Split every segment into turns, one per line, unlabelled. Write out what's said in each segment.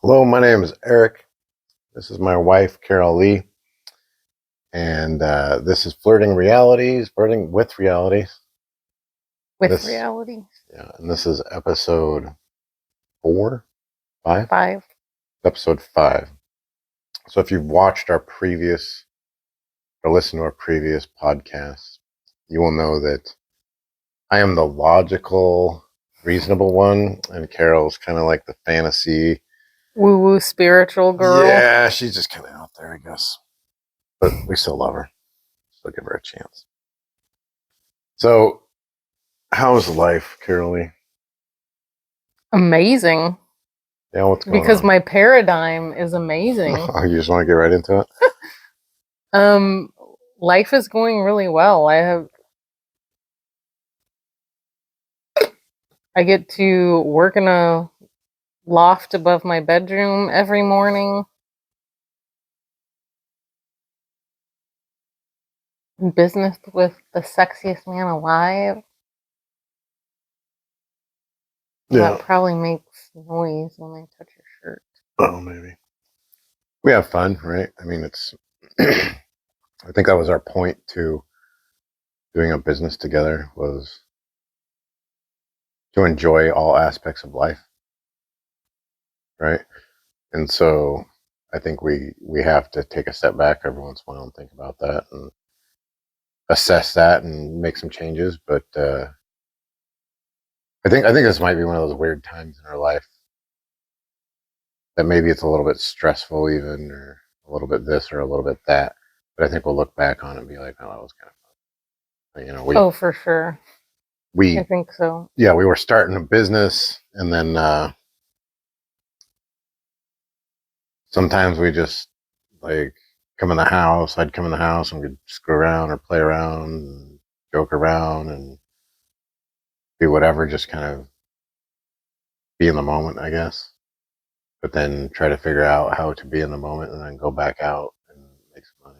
Hello, my name is Eric. This is my wife, Carol Lee, and this is Flirting with Realities.
With
This,
reality.
yeah, and this is episode 5.
5.
Episode 5. So, if you've watched our previous or listened to our previous podcasts, you will know that I am the logical, reasonable one, and Carol's kind of like the fantasy.
Woo woo spiritual girl.
Yeah, she's just kind of out there, I guess, but we still love her. Still give her a chance. So, how's life, Carolee?
Amazing.
Yeah, what's going
Because
on?
my paradigm is amazing.
Oh, you just want to get right into it?
Life is going really well. I get to work in a loft above my bedroom every morning. In business with the sexiest man alive.
Yeah.
That probably makes noise when I touch your shirt.
Oh, maybe. We have fun, right? I mean, it's, I think that was our point to doing a business together, was to enjoy all aspects of life, right? And so I think we have to take a step back every once in a while and think about that and assess that and make some changes. But I think this might be one of those weird times in our life that maybe it's a little bit stressful, even, or a little bit this or a little bit that. But I think we'll look back on it and be like, oh, that was kind of fun.
Oh, for sure. I
We
think so.
yeah, we were starting a business, and then sometimes we just like come in the house. I'd come in the house and we'd screw around or play around, and joke around, and do whatever, just kind of be in the moment, I guess. But then try to figure out how to be in the moment, and then go back out and make some money.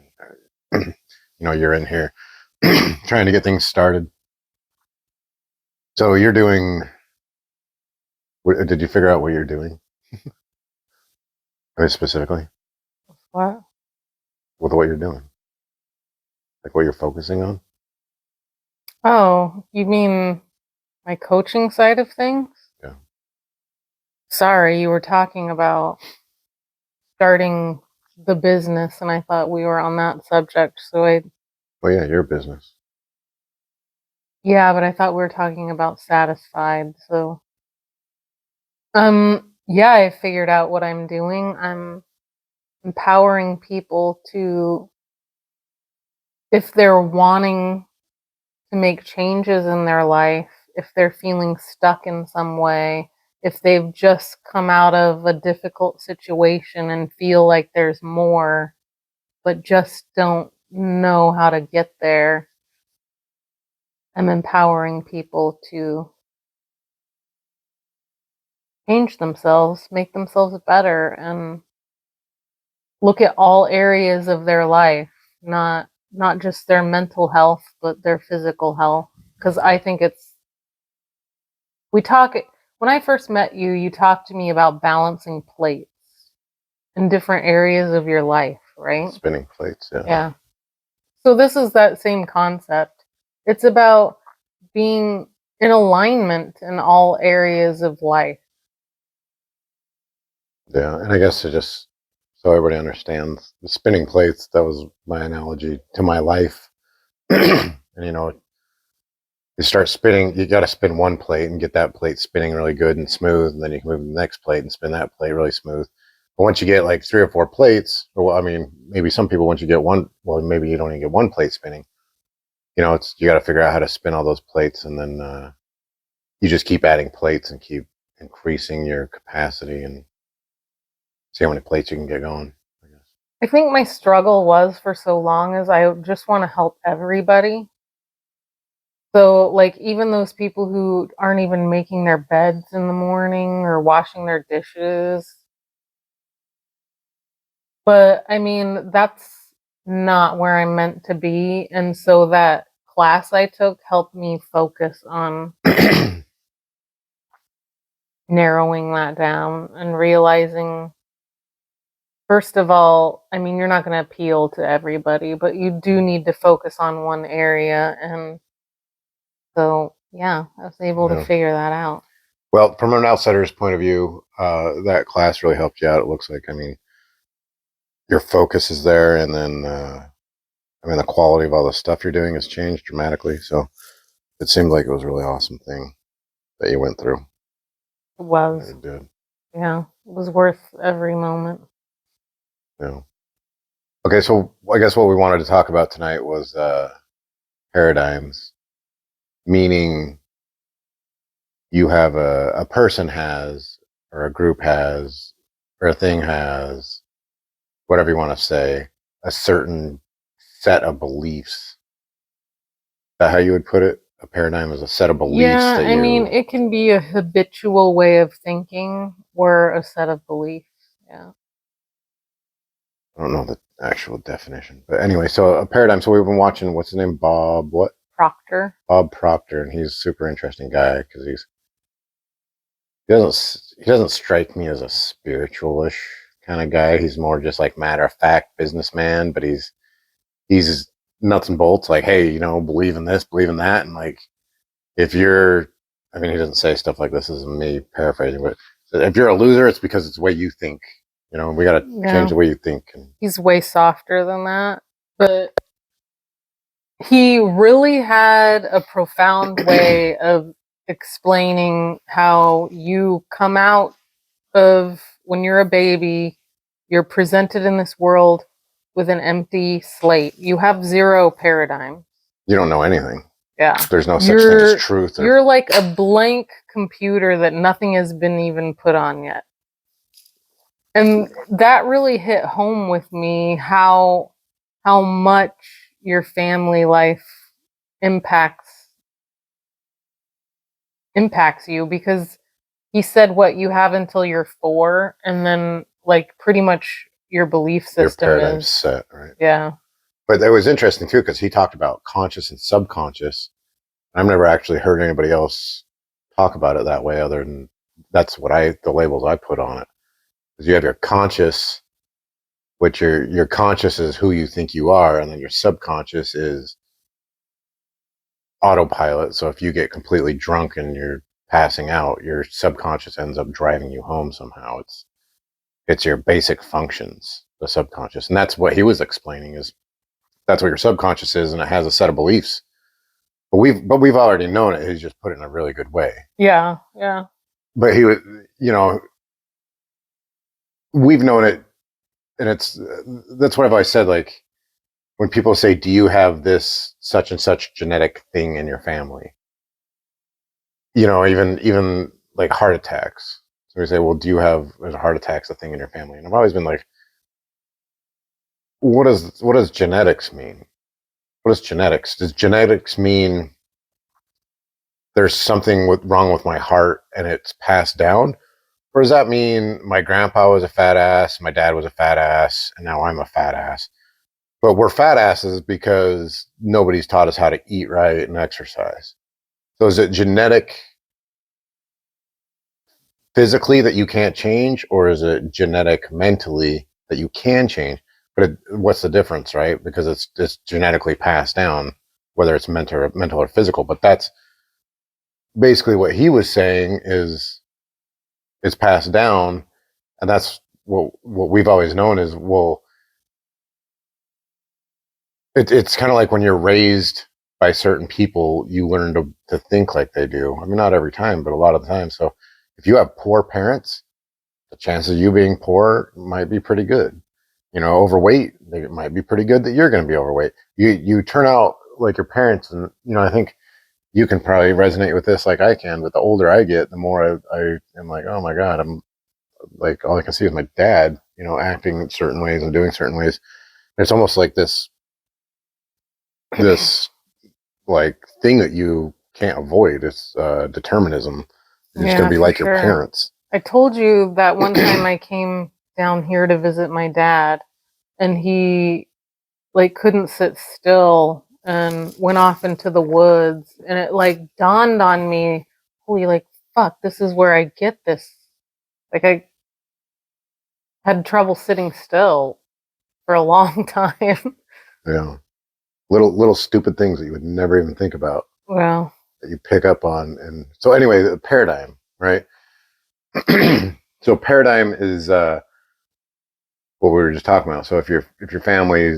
You're in here trying to get things started. So you're doing. Did you figure out what you're doing? I mean, specifically
What?
with what you're doing, like what you're focusing on.
Oh, you mean my coaching side of things?
Yeah.
Sorry, you were talking about starting the business, and I thought we were on that subject.
Well, yeah, your business.
Yeah, but I thought we were talking about satisfied. Yeah, I figured out what I'm doing. I'm empowering people to, if they're wanting to make changes in their life, if they're feeling stuck in some way, if they've just come out of a difficult situation and feel like there's more, but just don't know how to get there. I'm empowering people to change themselves, make themselves better, and look at all areas of their life, not just their mental health, but their physical health. Because I think we talk, when I first met you, you talked to me about balancing plates in different areas of your life, right?
Spinning plates. Yeah.
Yeah. So this is that same concept. It's about being in alignment in all areas of life.
Yeah, and I guess to just so everybody understands, the spinning plates, that was my analogy to my life. And you start spinning, you got to spin one plate and get that plate spinning really good and smooth, and then you can move to the next plate and spin that plate really smooth. But once you get like 3 or 4 plates, or well, I mean, maybe some people, once you get one, well, maybe you don't even get one plate spinning. It's, you got to figure out how to spin all those plates, and then you just keep adding plates and keep increasing your capacity and see how many plates you can get going, I guess.
I think my struggle was for so long is I just want to help everybody. So, like, even those people who aren't even making their beds in the morning or washing their dishes. But I mean, that's not where I'm meant to be. And so that class I took helped me focus on narrowing that down and realizing, first of all, I mean, you're not going to appeal to everybody, but you do need to focus on one area. And so, yeah, I was able to
Yeah.
figure that out.
Well, from an outsider's point of view, that class really helped you out. It looks like, I mean, your focus is there, and then, I mean, the quality of all the stuff you're doing has changed dramatically. So it seemed like it was a really awesome thing that you went through.
It was.
It did.
Yeah, it was worth every moment.
Yeah. Okay, so I guess what we wanted to talk about tonight was paradigms, meaning you have a person has, or a group has, or a thing has, whatever you want to say, a certain set of beliefs. Is that how you would put it? A paradigm is a set of beliefs.
Yeah,
that
I mean, it can be a habitual way of thinking or a set of beliefs. Yeah.
I don't know the actual definition, but anyway, so a paradigm. So we've been watching, what's his name, Bob? What?
Proctor.
Bob Proctor, and he's a super interesting guy because he doesn't strike me as a spiritualish kind of guy. He's more just like matter of fact businessman, but he's nuts and bolts. Like, hey, believe in this, believe in that, and like if you're, I mean, he doesn't say stuff like this. Is me paraphrasing, but if you're a loser, it's because it's the way you think. We got to change the way you think.
He's way softer than that, but he really had a profound way of explaining how you come out of, when you're a baby, you're presented in this world with an empty slate. You have zero paradigm.
You don't know anything.
Yeah.
There's no such thing as truth.
You're like a blank computer that nothing has been even put on yet. And that really hit home with me, how much your family life impacts you, because he said what you have until you're 4, and then like pretty much your belief system
your paradigm's set, right?
Yeah.
But it was interesting too because he talked about conscious and subconscious. I've never actually heard anybody else talk about it that way, other than that's what the labels I put on it. Because you have your conscious, which your conscious is who you think you are, and then your subconscious is autopilot. So if you get completely drunk and you're passing out, your subconscious ends up driving you home somehow. It's your basic functions, the subconscious, and that's what he was explaining. Is that's what your subconscious is, and it has a set of beliefs. But we've already known it. He's just put it in a really good way.
Yeah.
But he was, we've known it, and that's what I've always said. Like when people say, "Do you have this such and such genetic thing in your family?" Even like heart attacks. So we say, "Well, do you have heart attacks a thing in your family?" And I've always been like, "What does genetics mean? What is genetics? Does genetics mean there's something wrong with my heart and it's passed down? Or does that mean my grandpa was a fat ass, my dad was a fat ass, and now I'm a fat ass? But we're fat asses because nobody's taught us how to eat right and exercise. So is it genetic physically that you can't change, or is it genetic mentally that you can change? But what's the difference, right? Because it's genetically passed down, whether it's mental or physical. But that's basically what he was saying, is it's passed down, and that's what we've always known is, well, it's kind of like when you're raised by certain people, you learn to think like they do. I mean, not every time, but a lot of the time. So if you have poor parents, the chances of you being poor might be pretty good. Overweight, it might be pretty good that you're going to be overweight. You turn out like your parents, and I think you can probably resonate with this like I can. But the older I get, the more I am like, oh my god, I'm like, all I can see is my dad, acting certain ways and doing certain ways. It's almost like this like thing that you can't avoid. It's determinism. You're just going to be like your parents.
I told you that one time I came down here to visit my dad, and he like couldn't sit still and went off into the woods, and it like dawned on me, holy, like fuck, this is where I get this. Like, I had trouble sitting still for a long time.
Yeah. Little stupid things that you would never even think about
Well,
that you pick up on. And so anyway, the paradigm, right? So paradigm is what we were just talking about. So if your family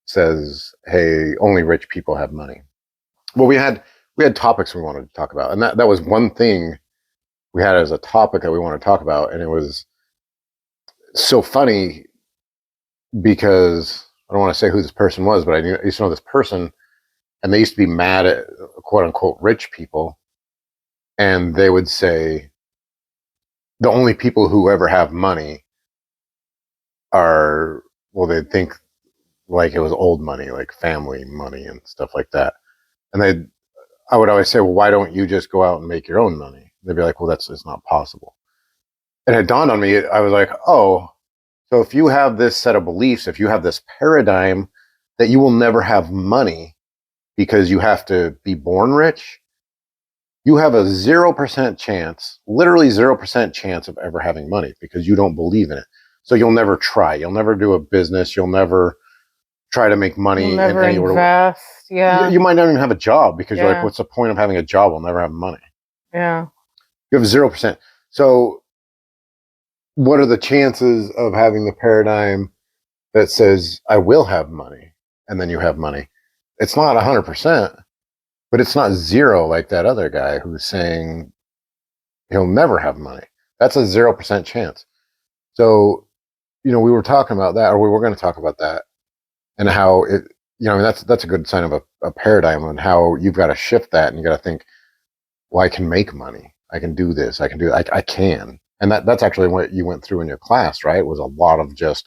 says, "Hey, only rich people have money," well, we had topics we wanted to talk about, and that was one thing we had as a topic that we wanted to talk about, and it was so funny because I don't want to say who this person was, but I used to know this person, and they used to be mad at quote unquote rich people, and they would say the only people who ever have money are, well, they'd think like it was old money, like family money and stuff like that. And I would always say, well, why don't you just go out and make your own money? They'd be like, well, it's not possible. And it dawned on me, I was like, oh, so if you have this set of beliefs, if you have this paradigm that you will never have money because you have to be born rich, you have a 0% chance, literally 0% chance of ever having money because you don't believe in it. So you'll never try. You'll never do a business. You'll never try to make
you'll
money in
never
anywhere.
invest. Yeah.
You might not even have a job because you're like,
Yeah.
what's the point of having a job? We'll never have money.
Yeah.
You have 0%. So what are the chances of having the paradigm that says, I will have money, and then you have money? It's not 100%, but it's not zero like that other guy who's saying he'll never have money. That's a 0% chance. So, we were talking about that, or we were going to talk about that, and how it, I mean, that's a good sign of a paradigm, and how you've got to shift that, and you got to think, well, I can make money. I can do this. I can do. I can, and that's actually what you went through in your class, right? It was a lot of just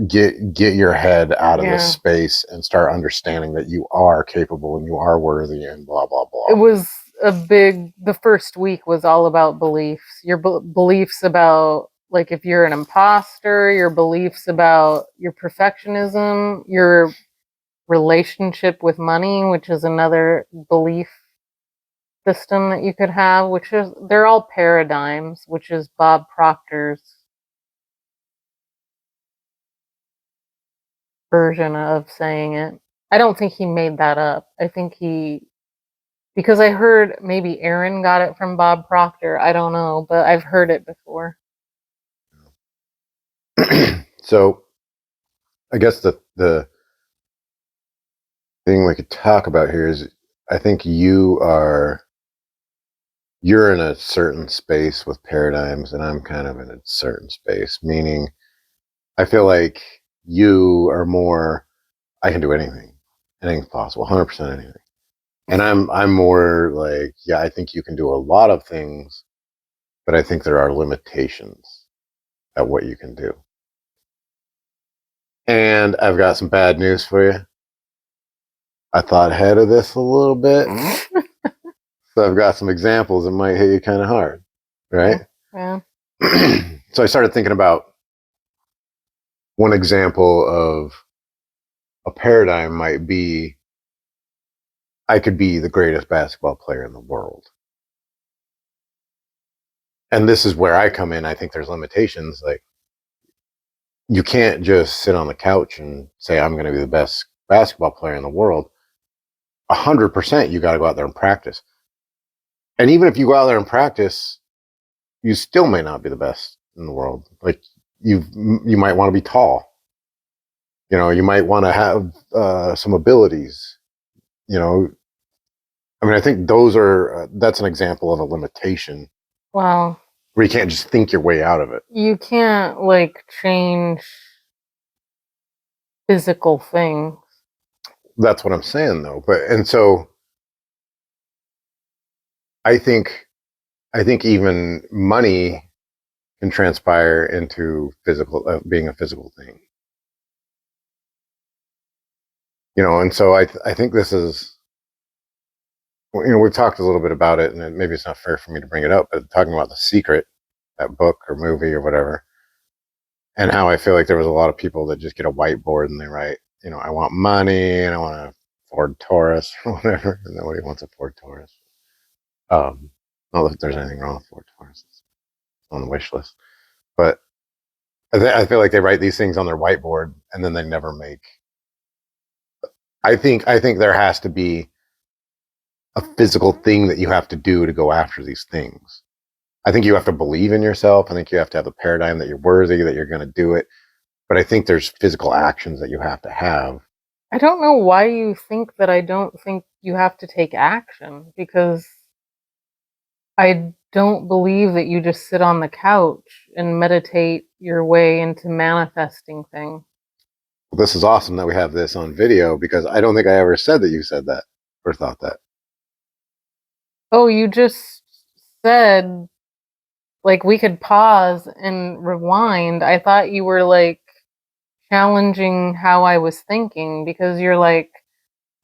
get your head out of this space and start understanding that you are capable and you are worthy and blah blah blah.
It was the first week was all about beliefs. Your beliefs about, like, if you're an imposter, your beliefs about your perfectionism, your relationship with money, which is another belief system that you could have, which is, they're all paradigms, which is Bob Proctor's version of saying it. I don't think he made that up. I think because I heard maybe Aaron got it from Bob Proctor. I don't know, but I've heard it before.
So I guess the thing we could talk about here is, I think you're in a certain space with paradigms, and I'm kind of in a certain space, meaning I feel like you are more, I can do anything. Anything's possible, 100% anything. And I'm more like, yeah, I think you can do a lot of things, but I think there are limitations at what you can do. And I've got some bad news for you. I thought ahead of this a little bit. So I've got some examples that might hit you kind of hard, right?
Yeah.
So I started thinking about one example of a paradigm might be, I could be the greatest basketball player in the world. And this is where I come in. I think there's limitations. Like, you can't just sit on the couch and say, I'm going to be the best basketball player in the world. 100%, you got to go out there and practice. And even if you go out there and practice, you still may not be the best in the world. Like, you might want to be tall. You might want to have some abilities. I mean, I think that's an example of a limitation.
Well,
where you can't just think your way out of it.
You can't, like, change physical things.
That's what I'm saying, though. And so I think even money can transpire into being a physical thing. And so I think this is, we've talked a little bit about it, and maybe it's not fair for me to bring it up, but talking about The Secret, that book or movie or whatever, and how I feel like there was a lot of people that just get a whiteboard and they write, I want money and I want a Ford Taurus or whatever, and nobody wants a Ford Taurus. Not that there's anything wrong with Ford Taurus. It's on the wish list. But I feel like they write these things on their whiteboard and then they never make. I think there has to be a physical thing that you have to do to go after these things. I think you have to believe in yourself. I think you have to have the paradigm that you're worthy, that you're going to do it. But I think there's physical actions that you have to have.
I don't know why you think that I don't think you have to take action, because I don't believe that you just sit on the couch and meditate your way into manifesting things.
Well, this is awesome that we have this on video because I don't think I ever said that you said that or thought that.
Oh, you just said, like, we could pause and rewind. I thought you were like challenging how I was thinking, because you're like,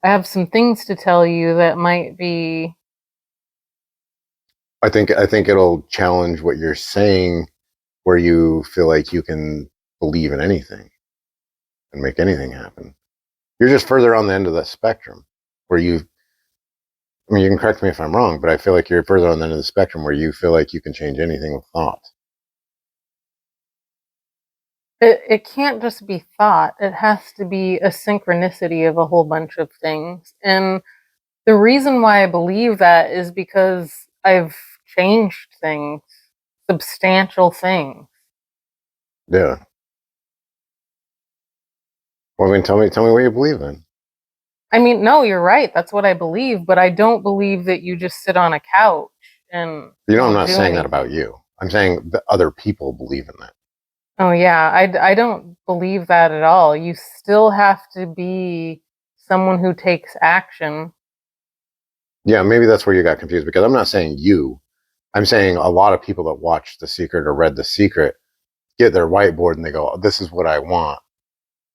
I have some things to tell you that might be.
I think it'll challenge what you're saying, where you feel like you can believe in anything and make anything happen. You're just further on the end of the spectrum where I mean, you can correct me if I'm wrong, but I feel like you're further on the end of the spectrum where you feel like you can change anything with thought.
It can't just be thought. It has to be a synchronicity of a whole bunch of things. And the reason why I believe that is because I've changed things, substantial things.
Yeah. Well, I mean, tell me what you believe in.
I mean, no, you're right. That's what I believe, but I don't believe that you just sit on a couch and
You know, I'm
don't
not
do
saying that
anything.
about you. I'm saying that other people believe in that.
Oh, yeah, I don't believe that at all. You still have to be someone who takes action.
Yeah, maybe that's where you got confused because I'm not saying you. I'm saying a lot of people that watched The Secret or read The Secret get their whiteboard and they go, "This is what I want,"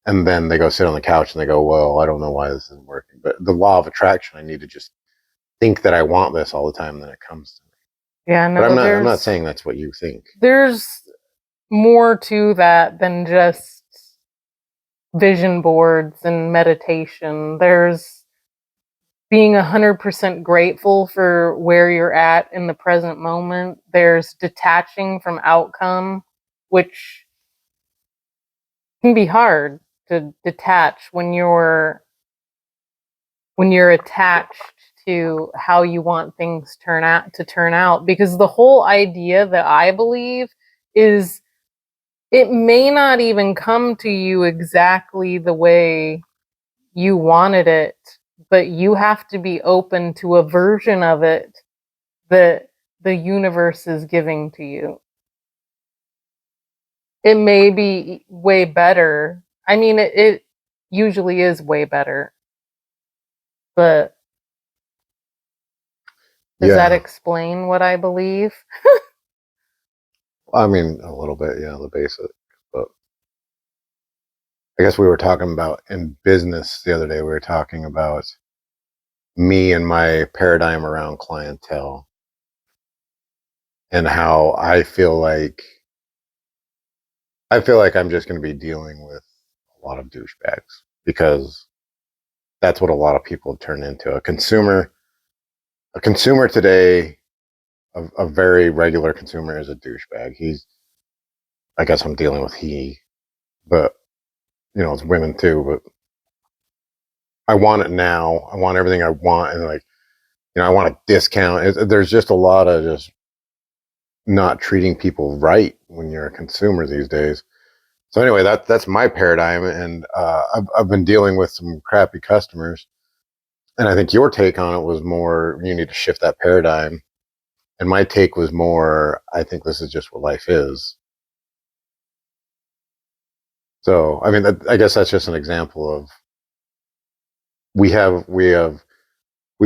and then they go sit on the couch and they go, "Well, I don't know why this isn't working." But the law of attraction, I need to just think that I want this all the time, and then it comes to me.
Yeah,
But
no,
I'm not saying that's what you think.
there's more to that than just vision boards and meditation. There's being 100% grateful for where you're at in the present moment. There's detaching from outcome, which can be hard to detach when you're attached to how you want things turn out, because the whole idea that I believe is it may not even come to you exactly the way you wanted it, but you have to be open to a version of it that the universe is giving to you. It may be way better. I mean, it usually is way better, but does that
Yeah,
explain what I believe?
I mean a little bit. Yeah, the basic. But I guess we were talking about in business the other day. We were talking about me and my paradigm around clientele and how I feel like I'm just going to be dealing with a lot of douchebags because that's what a lot of people have turned into. A consumer today, a very regular consumer is a douchebag. I guess I'm dealing with but you know, it's women too. But I want it now. I want everything I want, and like, you know, I want a discount. There's just a lot of just not treating people right when you're a consumer these days. So anyway, that's my paradigm, and I've been dealing with some crappy customers, and I think your take on it was more you need to shift that paradigm, and my take was more I think this is just what life is. So I mean, I guess that's just an example of we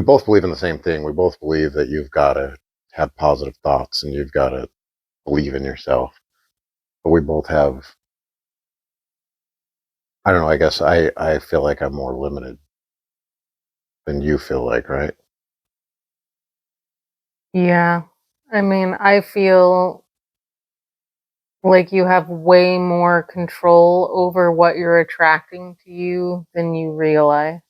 both believe in the same thing. We both believe that you've got to have positive thoughts and you've got to believe in yourself. But we both have I don't know, I guess I feel like I'm more limited than you feel like, right?
Yeah. I mean, I feel like you have way more control over what you're attracting to you than you realize.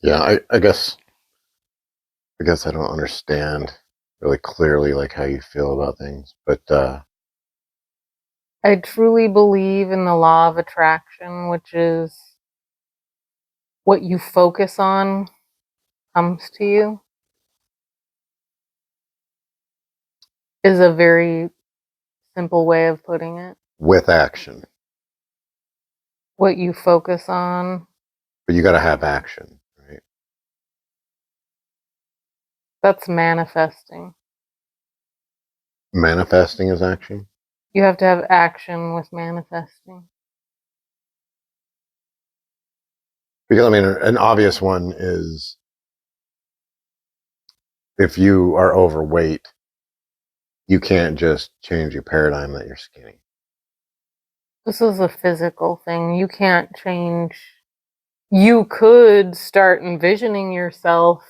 Yeah, I guess I guess I don't understand really clearly like how you feel about things, but
I truly believe in the law of attraction, which is what you focus on comes to you, is a very simple way of putting it.
with action.
What you focus on,
But you got to have action, right?
that's manifesting.
Manifesting is action.
You have to have action with manifesting.
Because I mean, an obvious one is if you are overweight, you can't just change your paradigm that you're skinny.
This is a physical thing. You can't change. You could start envisioning yourself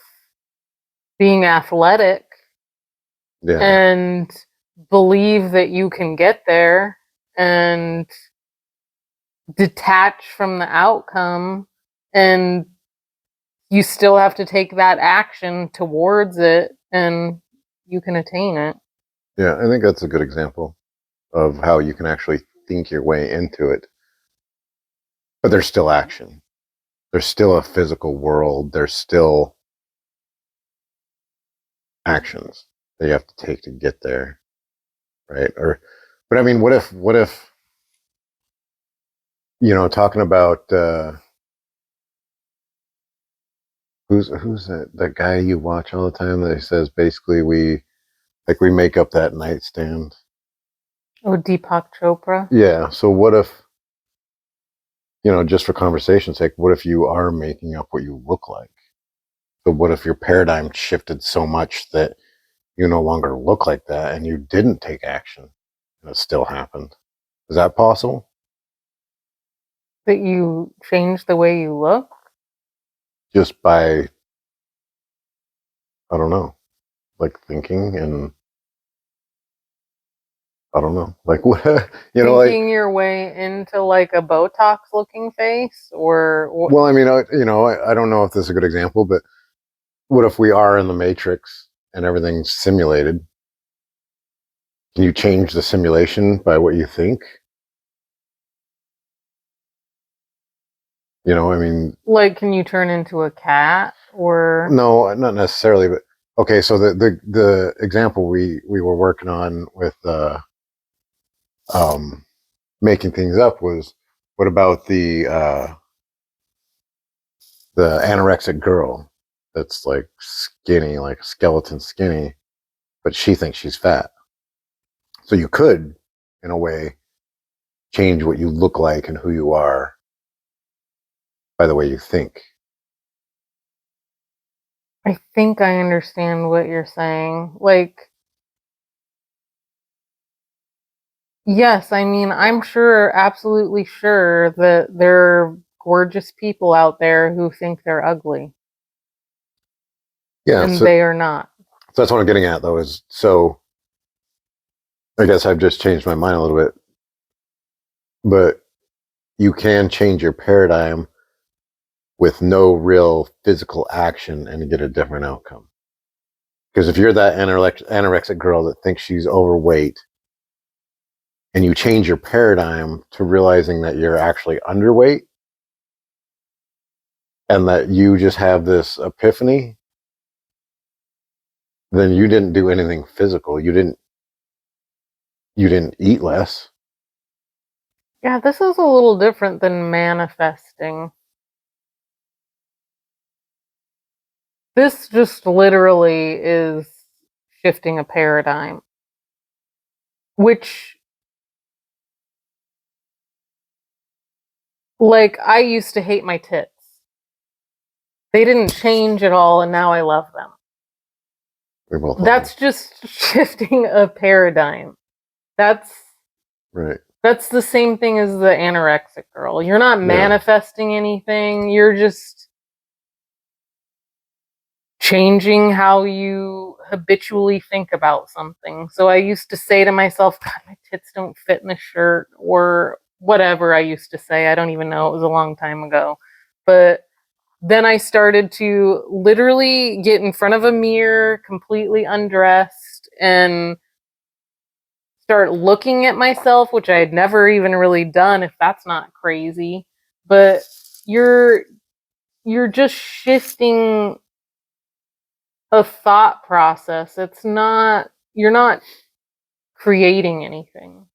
being athletic
Yeah,
and believe that you can get there and detach from the outcome, and you still have to take that action towards it, and you can attain it.
yeah. I think that's a good example of how you can actually think your way into it. But there's still action. There's still a physical world. There's still actions that you have to take to get there, right? Or, but I mean, what if, talking about who's that guy you watch all the time that he says basically we make up that nightstand.
Oh, Deepak Chopra.
Yeah. So what if, just for conversation's sake, what if you are making up what you look like? So what if your paradigm shifted so much that you no longer look like that and you didn't take action and it still happened? Is that possible?
That you change the way you look?
Just by, I don't know, like thinking and I don't know, like what, like,
Thinking your way into like a Botox looking face, or
well, I mean, I don't know if this is a good example, but what if we are in the Matrix and everything's simulated? Can you change the simulation by what you think? I mean,
like, can you turn into a cat? Or
no, not necessarily, but okay. So the example we were working on with um, making things up was, what about the anorexic girl that's like skinny, like skeleton skinny, but she thinks she's fat. So you could, in a way, change what you look like and who you are by the way you think.
I think I understand what you're saying. Like, yes, I mean, I'm sure, absolutely sure that there are gorgeous people out there who think they're ugly,
Yeah.
and
So
they are not.
that's what I'm getting at, though. Is so I guess I've just changed my mind a little bit, but you can change your paradigm with no real physical action and get a different outcome. Because if you're that anorexic girl that thinks she's overweight and you change your paradigm to realizing that you're actually underweight and that you just have this epiphany, then you didn't do anything physical. You didn't eat less.
Yeah, this is a little different than manifesting. This just literally is shifting a paradigm, which, like, I used to hate my tits. They didn't change at all, and now I love them.
We both love
That's
them.
just shifting a paradigm. That's
Right.
that's the same thing as the anorexic girl. You're not
Yeah.
manifesting anything. You're just changing how you habitually think about something. So I used to say to myself, God, my tits don't fit in the shirt, or whatever I used to say. I don't even know. It was a long time ago. But then I started to literally get in front of a mirror, completely undressed, and start looking at myself, which I had never even really done, if that's not crazy. But you're just shifting a thought process. It's not, you're not creating anything.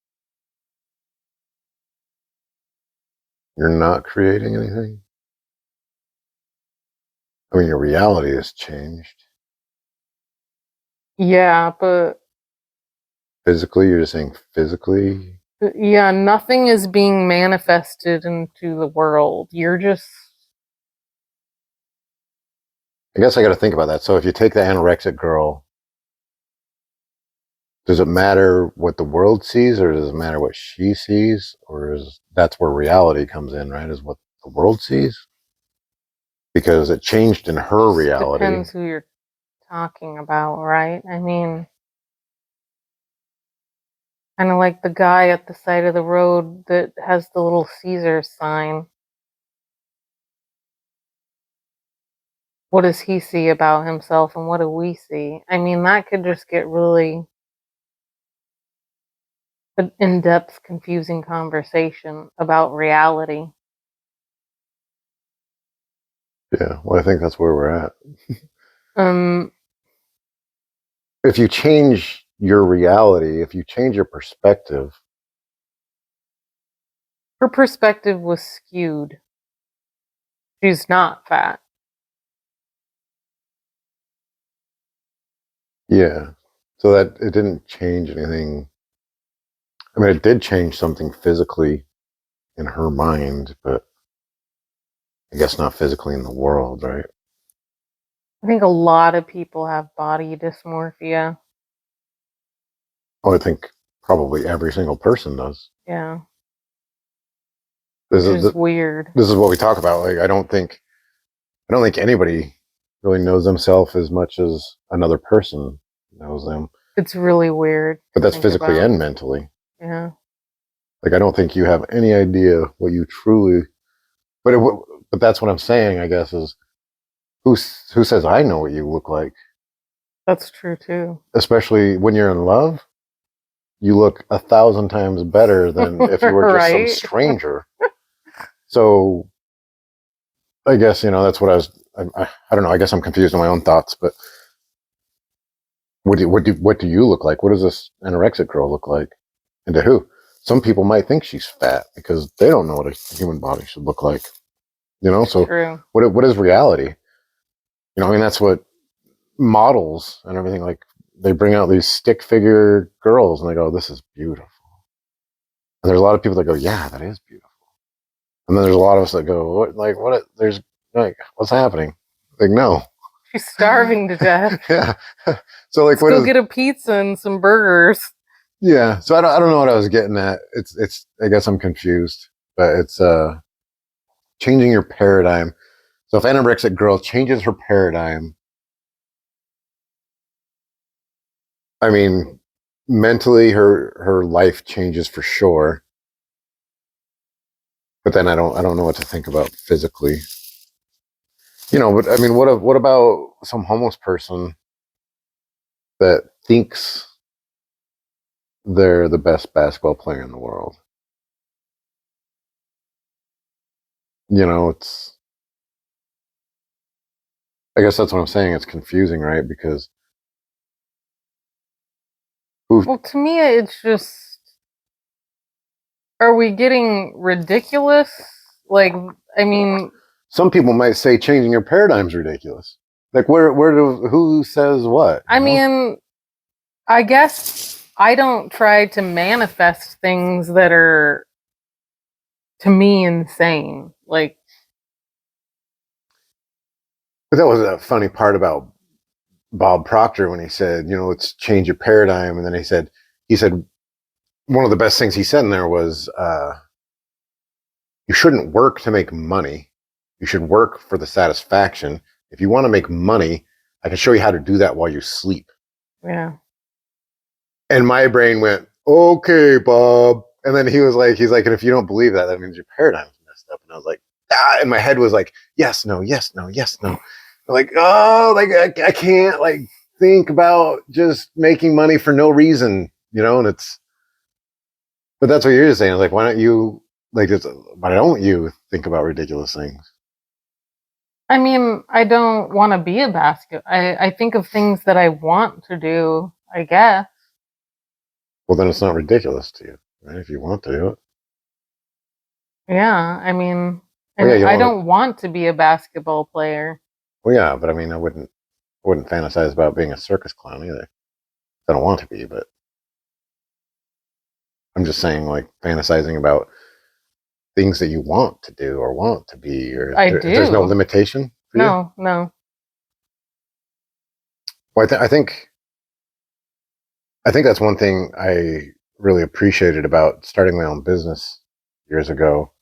You're not creating anything? I mean, your reality has changed.
Yeah, but
Physically, you're just saying physically?
yeah, nothing is being manifested into the world. You're just,
I guess I got to think about that. So if you take the anorexic girl, does it matter what the world sees, or does it matter what she sees? Or is that's where reality comes in, right? Is what the world sees? Because it changed in her reality.
depends who you're talking about, right? I mean, kind of like the guy at the side of the road that has the little Caesar sign. What does he see about himself and what do we see? I mean, that could just get really an in-depth, confusing conversation about reality.
Yeah, well, I think that's where we're at.
Um,
If you change your reality, if you change your perspective,
her perspective was skewed. She's not fat.
yeah, so that it didn't change anything. I mean, it did change something physically in her mind, but I guess not physically in the world, right?
I think a lot of people have body dysmorphia.
Oh, I think probably every single person does.
Yeah,
This
which
is
is weird.
this is what we talk about. Like, I don't think anybody really knows themselves as much as another person knows them.
It's really weird
But
to
that's
think
physically
about.
and mentally.
Yeah.
Like, I don't think you have any idea what you truly. But but that's what I'm saying. I guess is who says I know what you look like?
That's true too.
Especially when you're in love, you look 1,000 times better than if you were just some
Right?
stranger. So I guess that's what I don't know. I guess I'm confused in my own thoughts. But what do you look like? What does this anorexic girl look like? And to who? Some people might think she's fat because they don't know what a human body should look like. So
True.
what is reality? I mean, that's what models and everything, like, they bring out these stick figure girls and they go, this is beautiful. And there's a lot of people that go, yeah, that is beautiful. And then there's a lot of us that go, what, there's, like, what's happening? Like, no.
She's starving to death.
Yeah. So, like,
Let's go get a pizza and some burgers.
Yeah. So I don't know what I was getting at. It's, I guess I'm confused, but it's, changing your paradigm. So if anorexic girl changes her paradigm, I mean, mentally her life changes for sure. But then I don't know what to think about physically. But I mean, what about some homeless person that thinks they're the best basketball player in the world? It's, I guess that's what I'm saying. It's confusing, right? Because who
Well, to me, it's just, are we getting ridiculous? Like, I mean,
some people might say changing your paradigm's ridiculous. Like, who says what?
I mean, I guess I don't try to manifest things that are, to me, insane. Like,
But that was a funny part about Bob Proctor when he said, let's change your paradigm. And then he said one of the best things he said in there was, you shouldn't work to make money. You should work for the satisfaction. If you want to make money, I can show you how to do that while you sleep.
yeah.
And my brain went, okay, Bob. And then he's like, and if you don't believe that, that means your paradigm's messed up. And I was like, and my head was like, yes, no, yes, no, yes, no. Like, oh, like I can't like think about just making money for no reason, and but that's what you're saying. Like, why don't you why don't you think about ridiculous things?
I mean, I don't want to be a basket. I think of things that I want to do, I guess.
Well, then it's not ridiculous to you, right? If you want to do it.
Yeah, I mean,
Well, yeah,
and
you
I
don't want to.
don't want to be a basketball player.
Well, yeah, but I mean, I wouldn't fantasize about being a circus clown either. I don't want to be, but I'm just saying, like, fantasizing about things that you want to do or want to be, or
I
if there's no
do.
limitation for you.
No, no.
Well, I think that's one thing I really appreciated about starting my own business years ago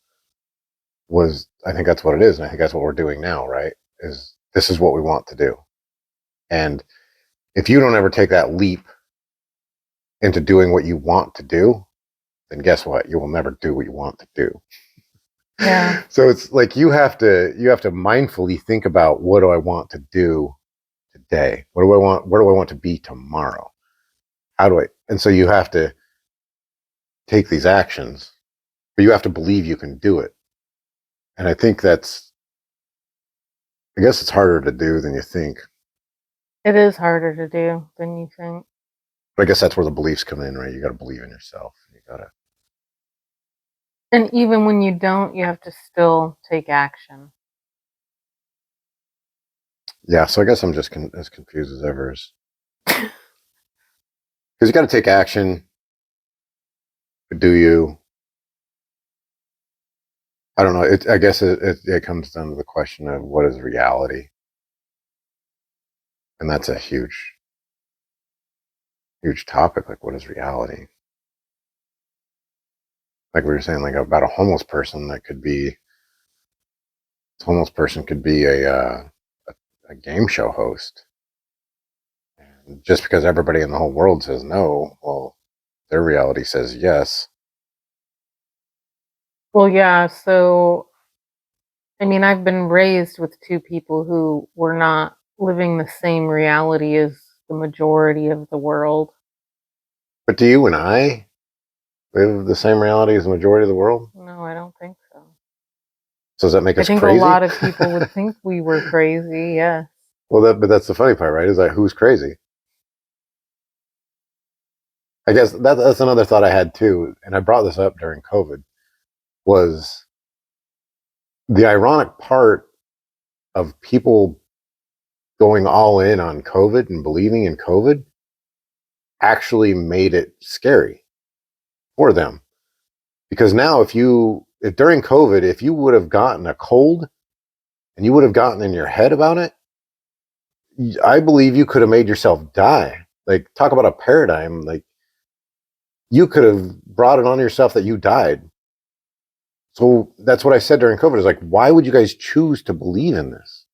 was I think that's what it is, and I think that's what we're doing now, right? Is this is what we want to do, and if you don't ever take that leap into doing what you want to do, then guess what? You will never do what you want to do.
Yeah.
So it's like you have to mindfully think about, what do I want to do today? What do I want? Where do I want to be tomorrow? How do I? And so you have to take these actions, but you have to believe you can do it. And I guess it's harder to do than you think.
It is harder to do than you think.
But I guess that's where the beliefs come in, right? You got to believe in yourself. You got to.
And even when you don't, you have to still take action.
Yeah. So I guess I'm just as confused as ever. Because you got to take action. But do you? I don't know. I guess it comes down to the question of what is reality, and that's a huge, huge topic. Like, what is reality? Like we were saying, like about a homeless person, homeless person could be a game show host. And just because everybody in the whole world says no, well, their reality says yes.
Well, yeah, so I mean, I've been raised with two people who were not living the same reality as the majority of the world.
But do you and I live the same reality as the majority of the world?
No, I don't think so.
So does that make
I
us
think a
crazy?
lot of people would think we were crazy, yes.
Well, but that's the funny part, right? Is that who's crazy? I guess that's another thought I had too, and I brought this up during COVID. Was the ironic part of people going all in on COVID and believing in COVID actually made it scary for them. Because now, if during COVID, if you would have gotten a cold and you would have gotten in your head about it, I believe you could have made yourself die. Like, talk about a paradigm. Like, you could have brought it on yourself that you died. So that's what I said during COVID is like, why would you guys choose to believe in this?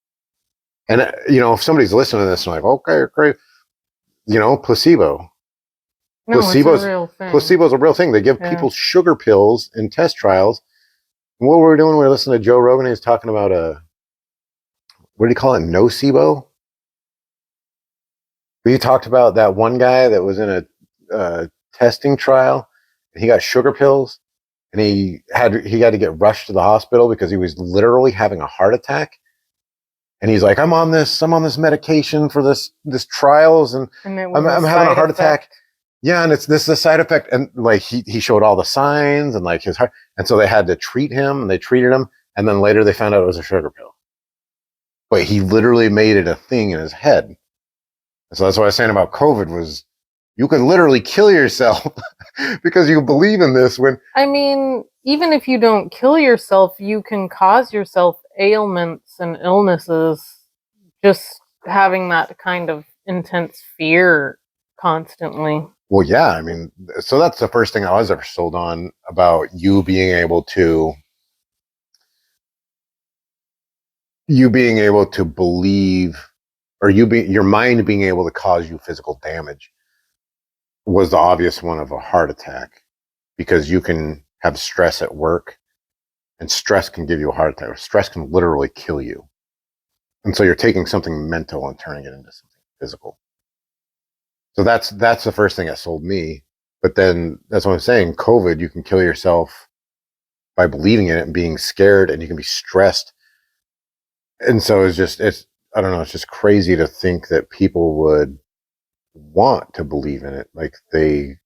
And, if somebody's listening to this and like, okay, great, placebo.
No, it's a
Placebo's
real thing.
placebo's a real thing. They give
Yeah.
people sugar pills in test trials. And what we were doing, we were listening to Joe Rogan. He was talking about what did he call it? Nocebo. We talked about that one guy that was in a testing trial, and he got sugar pills, and he had to get rushed to the hospital because he was literally having a heart attack. And he's like, I'm on this medication for this trials, and
And it
I'm
was a
I'm having a
side
heart attack.
effect.
Yeah, and this is a side effect, and like he showed all the signs, and like his heart, and so they had to treat him, and they treated him, and then later they found out it was a sugar pill. But he literally made it a thing in his head. And so that's what I was saying about COVID was you can literally kill yourself because you believe in this when
I mean, even if you don't kill yourself, you can cause yourself ailments and illnesses just having that kind of intense fear constantly.
well, yeah, I mean, so that's the first thing I was ever sold on about you being able to believe or your mind being able to cause you physical damage was the obvious one of a heart attack because you can have stress at work And stress can give you a heart attack. Stress can literally kill you. And so you're taking something mental and turning it into something physical. So that's the first thing that sold me. But then that's what I'm saying. COVID, you can kill yourself by believing in it and being scared, and you can be stressed. And so it's I don't know, it's just crazy to think that people would want to believe in it. Like they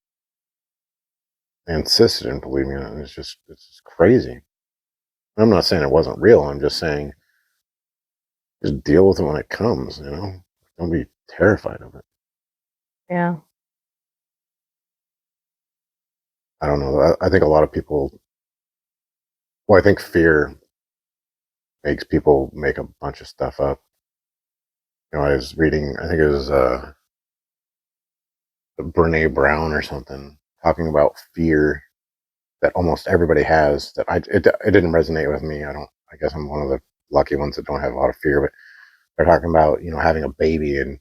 insisted in believing in it. And it's just crazy. I'm not saying it wasn't real. I'm just saying just deal with it when it comes, you know? Don't be terrified of it.
Yeah.
I don't know. I think a lot of people, well, I think fear makes people make a bunch of stuff up. You know, I was reading, I think it was Brene Brown or something, talking about fear that almost everybody has. It didn't resonate with me. I guess I'm one of the lucky ones that don't have a lot of fear, but they're talking about, you know, having a baby and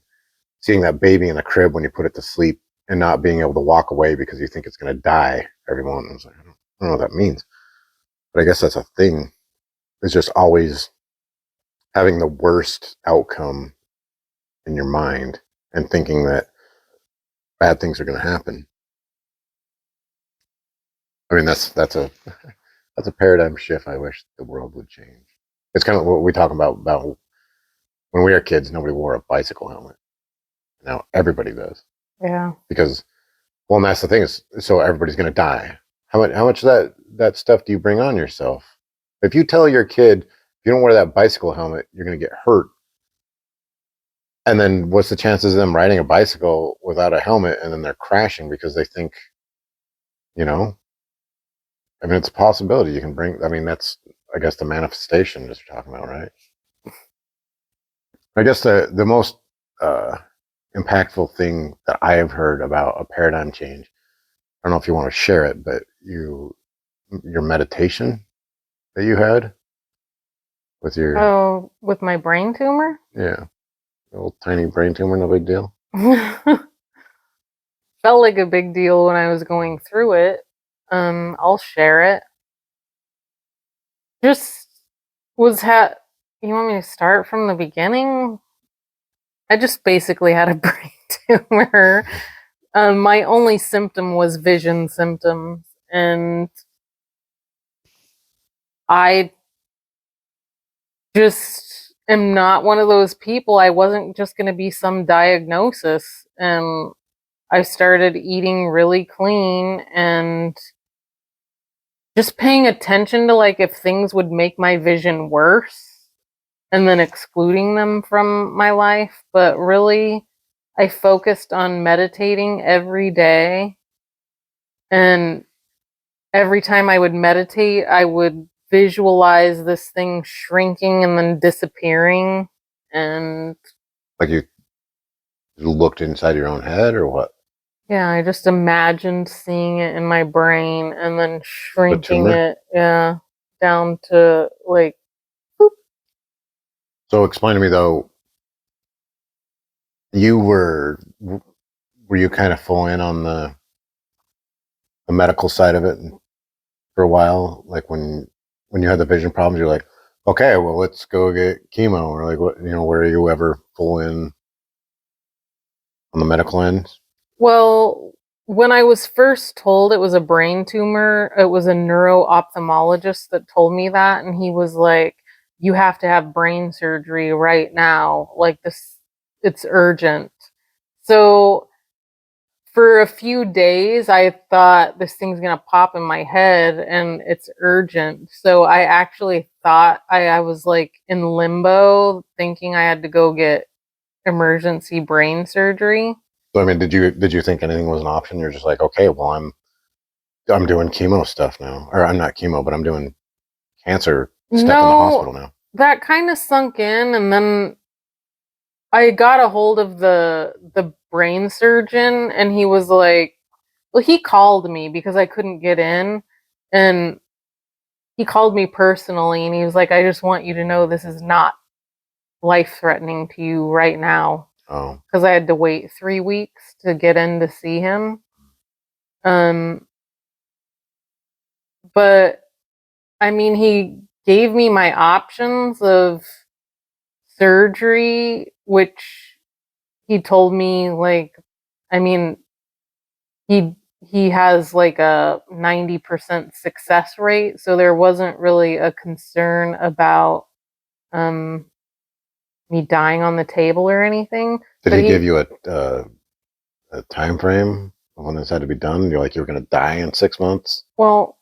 seeing that baby in the crib when you put it to sleep and not being able to walk away because you think it's going to die every moment. I was like, I don't know what that means. But I guess that's a thing. It's just always having the worst outcome in your mind and thinking that bad things are going to happen. I mean, that's a that's a paradigm shift. I wish the world would change. It's kind of what we talk about when we were kids. Nobody wore a bicycle helmet. Now everybody does
Yeah.
because, well, and that's the thing is, so everybody's going to die. How much of that stuff do you bring on yourself? If you tell your kid if you don't wear that bicycle helmet, you're going to get hurt. And then what's the chances of them riding a bicycle without a helmet and then they're crashing because they think, you know, I mean, it's a possibility you can bring, I mean, that's, I guess, the manifestation that you're talking about, right? I guess the most uh, impactful thing that I have heard about a paradigm change, I don't know if you want to share it, but your meditation that you had with your,
Oh, with my brain tumor?
yeah, little tiny brain tumor, no big deal.
Felt like a big deal when I was going through it. I'll share it. Just was had you want me to start from the beginning? I just basically had a brain tumor. My only symptom was vision symptoms, and I just am not one of those people. I wasn't just going to be some diagnosis, and I started eating really clean and just paying attention to like if things would make my vision worse and then excluding them from my life. But really, I focused on meditating every day. And every time I would meditate, I would visualize this thing shrinking and then disappearing. And
Like you looked inside your own head or what?
yeah, I just imagined seeing it in my brain and then
The
shrinking
tumor?
it, yeah, down to like, boop.
So explain to me though, you were you kind of full in on the medical side of it for a while? Like when you had the vision problems, you're like, okay, well, let's go get chemo, or like what, you know, were you ever full in on the medical end?
Well, when I was first told it was a brain tumor, it was a neuro-ophthalmologist that told me that, and he was like, "You have to have brain surgery right now. Like this, it's urgent." So for a few days, I thought this thing's gonna pop in my head and it's urgent. So I actually thought I was like in limbo, thinking I had to go get emergency brain surgery.
So I mean, did you think anything was an option? You're just like, okay, well, I'm doing chemo stuff now, or I'm not chemo, but I'm doing cancer stuff in the
No,
hospital now.
that kind of sunk in, and then I got a hold of the brain surgeon, and he was like, well, he called me because I couldn't get in, and he called me personally, and he was like, I just want you to know this is not life threatening to you right now,
Oh,
because I had to wait 3 weeks to get in to see him. Um, but I mean, he gave me my options of surgery, which he told me, like, I mean, he he has like a 90% success rate, so there wasn't really a concern about um me dying on the table or anything.
Did
But
he give
he,
you a time frame of when this had to be done? You're like, you're going to die in 6 months?
well,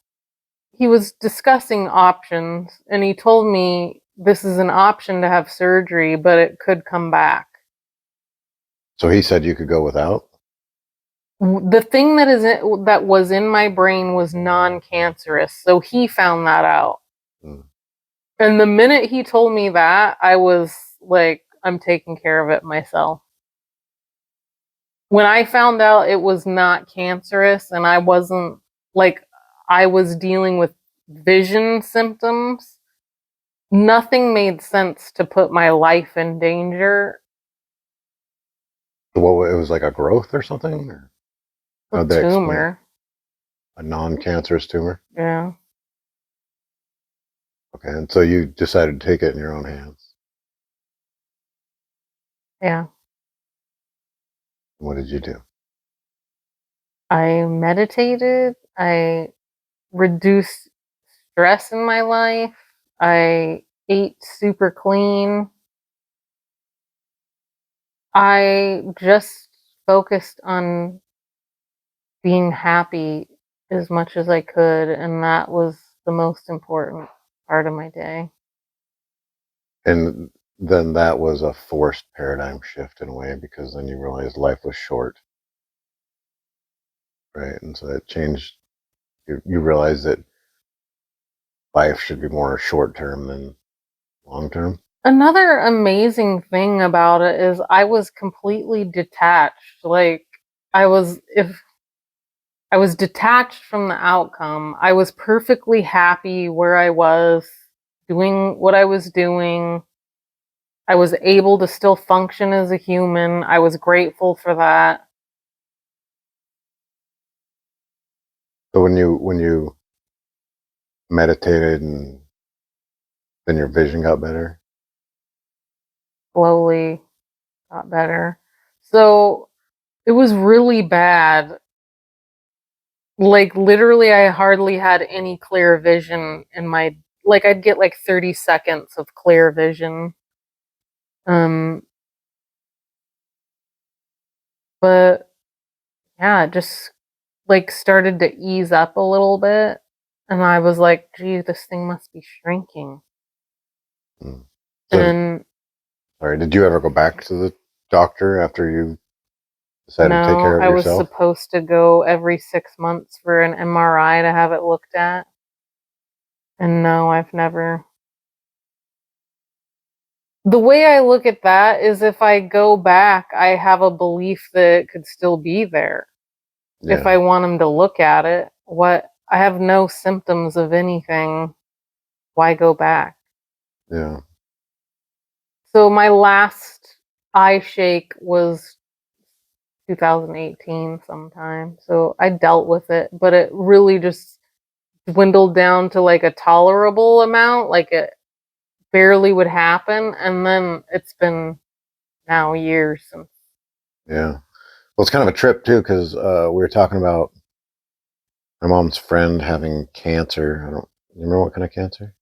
he was discussing options, and he told me this is an option to have surgery, but it could come back.
So he said you could go without?
The thing that was in my brain was non-cancerous, so he found that out.
Hmm.
And the minute he told me that, I was like, I'm taking care of it myself. When I found out it was not cancerous and I wasn't, like, I was dealing with vision symptoms, nothing made sense to put my life in danger.
What, it was like a growth or something? Or
A
how'd they explain it?
tumor.
A non-cancerous tumor?
Yeah.
Okay, and so you decided to take it in your own hands.
Yeah.
What did you do?
I meditated. I reduced stress in my life. I ate super clean. I just focused on being happy as much as I could, and that was the most important part of my day.
And then that was a forced paradigm shift in a way, because then you realized life was short, right? And so it changed. You realized that life should be more short term than long term.
Another amazing thing about it is I was completely detached. Like, if I was detached from the outcome, I was perfectly happy where I was doing what I was doing. I was able to still function as a human. I was grateful for that.
So when you meditated and then your vision got better.
Slowly got better. So it was really bad. Like, literally, I hardly had any clear vision in my, like, I'd get like 30 seconds of clear vision. Um, but yeah, it just like started to ease up a little bit. And I was like, gee, this thing must be shrinking.
Hmm. So,
And
sorry, did you ever go back to the doctor after you decided to take
no,
care of
I was
yourself?
supposed to go every 6 months for an MRI to have it looked at. And no, I've never. The way I look at that is if I go back, I have a belief that it could still be there. If
Yeah,
I want them to look at it, what, I have no symptoms of anything. Why go back?
yeah.
So my last eye shake was 2018 sometime. So I dealt with it, but it really just dwindled down to like a tolerable amount, like it barely would happen. And then it's been now years since.
Yeah. Well, it's kind of a trip too, because we were talking about my mom's friend having cancer. I don't you remember what kind of cancer?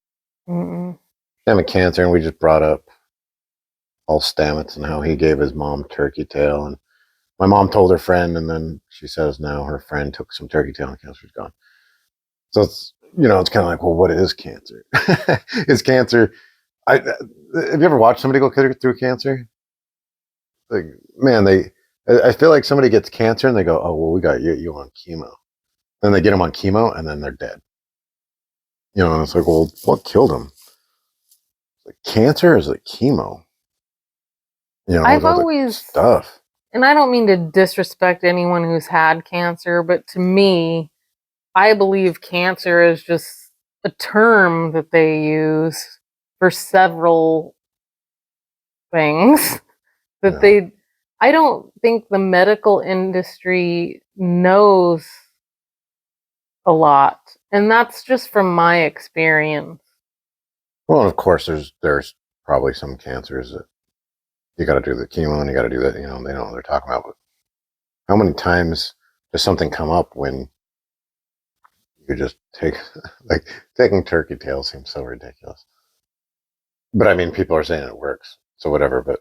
Mm-mm.
Having cancer, and we just brought up all Stamets and how he gave his mom turkey tail, and my mom told her friend, and then she says now her friend took some turkey tail and cancer's gone. So it's it's kind of like, well, what is cancer? Is cancer? Have you ever watched somebody go through cancer? Like, man, I feel like somebody gets cancer and they go, oh, well, we got you on chemo. Then they get them on chemo and then they're dead. And it's like, well, what killed them? Like cancer, or is it chemo?
I've
All the
always,
stuff.
and I don't mean to disrespect anyone who's had cancer, but to me, I believe cancer is just a term that they use for several things that
Yeah,
they, I don't think the medical industry knows a lot. And that's just from my experience.
Well, of course, there's probably some cancers that you got to do the chemo and you got to do that. They know what they're talking about. But how many times does something come up when you just take, like, taking turkey tail seems so ridiculous. But I mean, people are saying it works, so whatever. But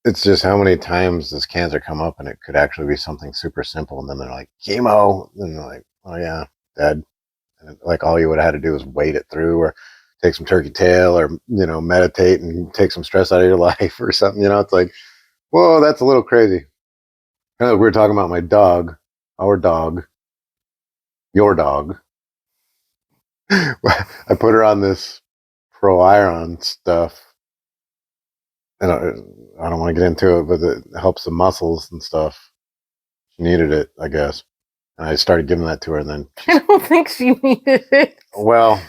it's just how many times does cancer come up and it could actually be something super simple, and then they're like chemo, and they're like, oh yeah, dead. And like all you would have had to do is wait it through, or take some turkey tail, or meditate and take some stress out of your life or something. It's like, whoa, that's a little crazy. Kind of, we were talking about my dog, our dog, your dog. I put her on this pro iron stuff, and I don't want to get into it, but it helps the muscles and stuff. She needed it, I guess. And I started giving that to her, and then
I don't think she needed it.
Well,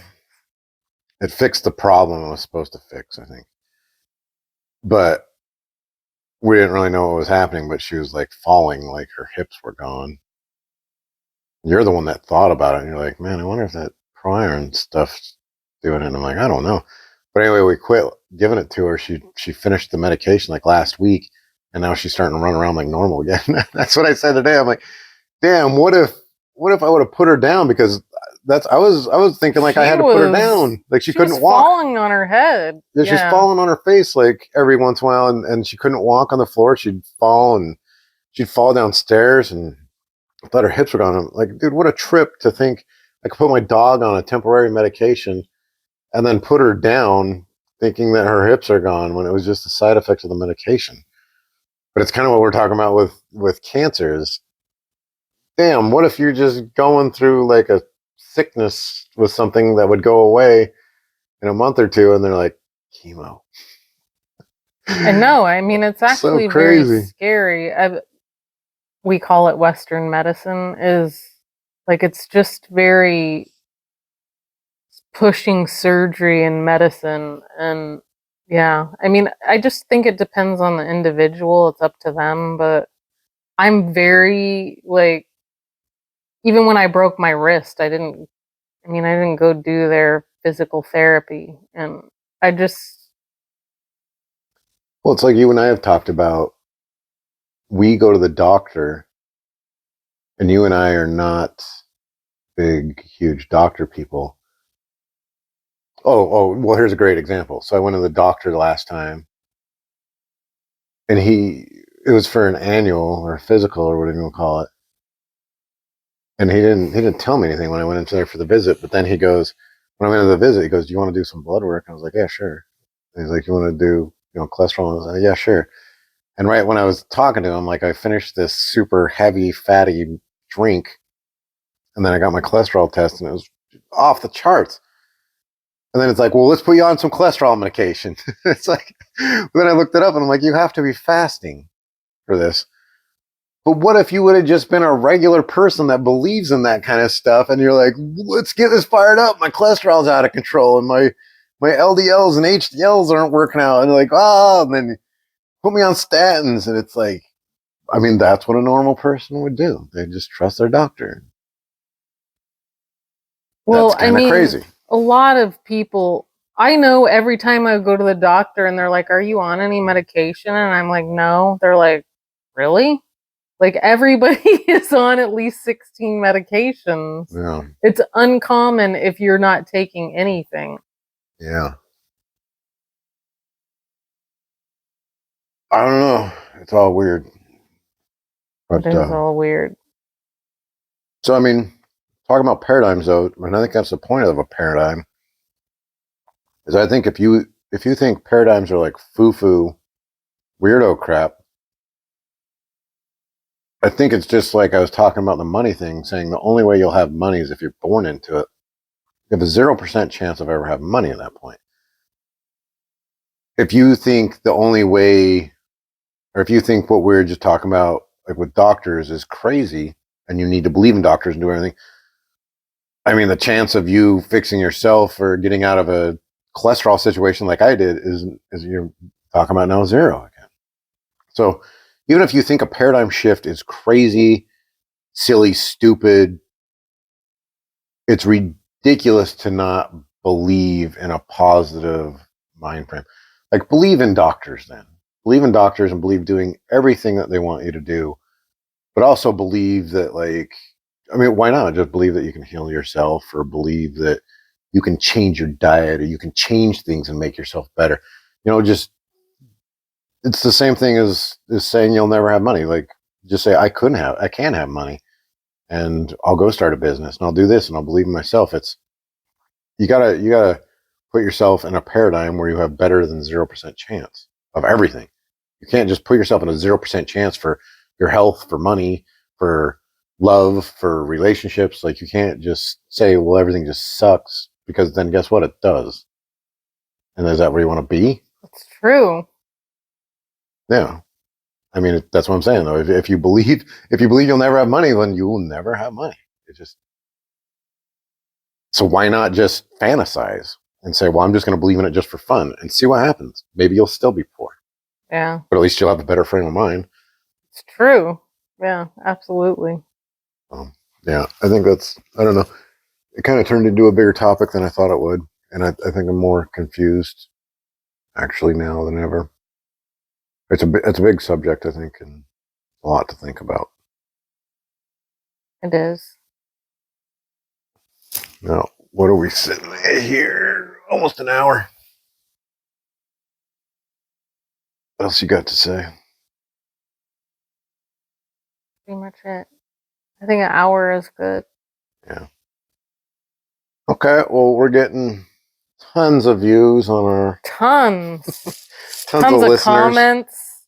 it fixed the problem it was supposed to fix, I think. But we didn't really know what was happening, but she was like falling, like her hips were gone. You're the one that thought about it, and you're like, man, I wonder if that iron stuff's doing it. And I'm like, I don't know. But anyway, we quit giving it to her. She finished the medication like last week, and now she's starting to run around like normal again. That's what I said today. I'm like, damn, what if I would have put her down? Because I was thinking like I had to put her down. Like she couldn't walk.
Falling on her head.
Yeah, she's falling on her face like every once in a while, and she couldn't walk on the floor. She'd fall, and she'd fall downstairs, and I thought her hips were gone. I'm like, dude, what a trip to think I could put my dog on a temporary medication and then put her down thinking that her hips are gone when it was just a side effect of the medication. But it's kind of what we're talking about with cancer is, damn, what if you're just going through like a sickness with something that would go away in a month or two, and they're like, chemo.
I know. I mean, it's actually
so crazy.
Very scary. We call it Western medicine, is like, it's just very pushing surgery and medicine. And yeah, I mean, I just think it depends on the individual. It's up to them. But I'm very, like, even when I broke my wrist, I didn't go do their physical therapy. And I just.
Well, it's like you and I have talked about, we go to the doctor, and you and I are not big, huge doctor people. Oh, well, here's a great example. So I went to the doctor the last time, and it was for an annual or physical or whatever you want to call it. And he didn't tell me anything when I went into there for the visit, but then he goes, when I went to the visit, he goes, do you want to do some blood work? And I was like, yeah, sure. And he's like, you want to do, cholesterol? And I was like, yeah, sure. And right when I was talking to him, like, I finished this super heavy, fatty drink, and then I got my cholesterol test, and it was off the charts. And then it's like, well, let's put you on some cholesterol medication. It's like, then I looked it up, and I'm like, you have to be fasting for this. But what if you would have just been a regular person that believes in that kind of stuff, and you're like, let's get this fired up. My cholesterol's out of control, and my LDLs and HDLs aren't working out. And you're like, oh, and then put me on statins. And it's like, I mean, that's what a normal person would do. They just trust their doctor.
Well,
that's kind of crazy.
A lot of people, I know every time I go to the doctor and they're like, are you on any medication? And I'm like, no. They're like, really? Like, everybody is on at least 16 medications.
Yeah.
It's uncommon if you're not taking anything.
Yeah. I don't know. It's all weird.
But, it is all weird.
So, I mean, talking about paradigms, though, and I think that's the point of a paradigm, is I think if you think paradigms are like foo-foo, weirdo crap, I think it's just like I was talking about the money thing, saying the only way you'll have money is if you're born into it. You have a 0% chance of ever having money at that point. If you think the only way, or if you think what we're just talking about, like with doctors, is crazy, and you need to believe in doctors and do everything, I mean, the chance of you fixing yourself or getting out of a cholesterol situation like I did is you're talking about now 0 again. So even if you think a paradigm shift is crazy, silly, stupid, it's ridiculous to not believe in a positive mind frame. Like, believe in doctors then. Believe in doctors and believe doing everything that they want you to do. But also believe that, like, I mean, why not just believe that you can heal yourself, or believe that you can change your diet, or you can change things and make yourself better. You know, just, it's the same thing as saying you'll never have money. Like, just say, I can have money, and I'll go start a business, and I'll do this, and I'll believe in myself. It's, you gotta put yourself in a paradigm where you have better than 0% chance of everything. You can't just put yourself in a 0% chance for your health, for money, for love, for relationships. Like, you can't just say, well, everything just sucks, because then guess what? It does. And is that where you want to be?
It's true.
Yeah. I mean, that's what I'm saying, though. If you believe you'll never have money, then you will never have money. It just, so why not just fantasize and say, well, I'm just going to believe in it just for fun and see what happens. Maybe you'll still be poor.
Yeah.
But at least you'll have a better frame of mind.
It's true. Yeah, absolutely.
Yeah, I think that's, I don't know. It kind of turned into a bigger topic than I thought it would. And I think I'm more confused actually now than ever. It's a big subject, I think, and a lot to think about.
It is.
Now, what are we sitting at here? Almost an hour. What else you got to say?
Pretty much it. I think an hour is good.
Yeah. Okay, well, we're getting tons of views on our
Tons
tons
of
listeners.
comments.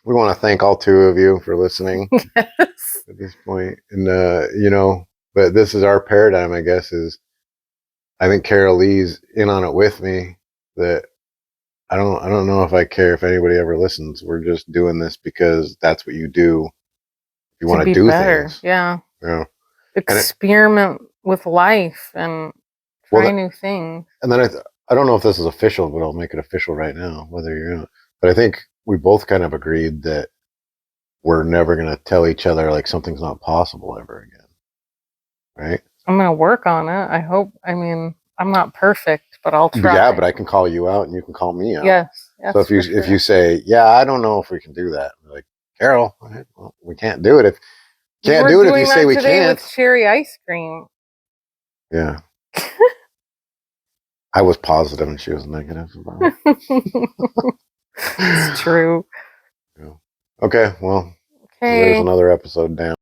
We want to thank all 2 of you for listening.
Yes.
At this point. And you know, but this is our paradigm, I guess, is I think Carol Lee's in on it with me, that I don't know if I care if anybody ever listens. We're just doing this because that's what you do. You want to do
better.
things.
Yeah.
Yeah.
Experiment with life and try new things.
And then I don't know if this is official, but I'll make it official right now, whether you're not. But I think we both kind of agreed that we're never going to tell each other like something's not possible ever again. Right?
I'm going to work on it. I hope. I mean, I'm not perfect, but I'll try.
Yeah, but I can call you out and you can call me out.
Yes.
So if you say, yeah, I don't know if we can do that, I'm like, Carol, well, we can't do it if you say we can't.
With cherry ice cream.
Yeah. I was positive and she was negative about it.
It's true.
Yeah. Okay, well,
okay.
there's another episode down.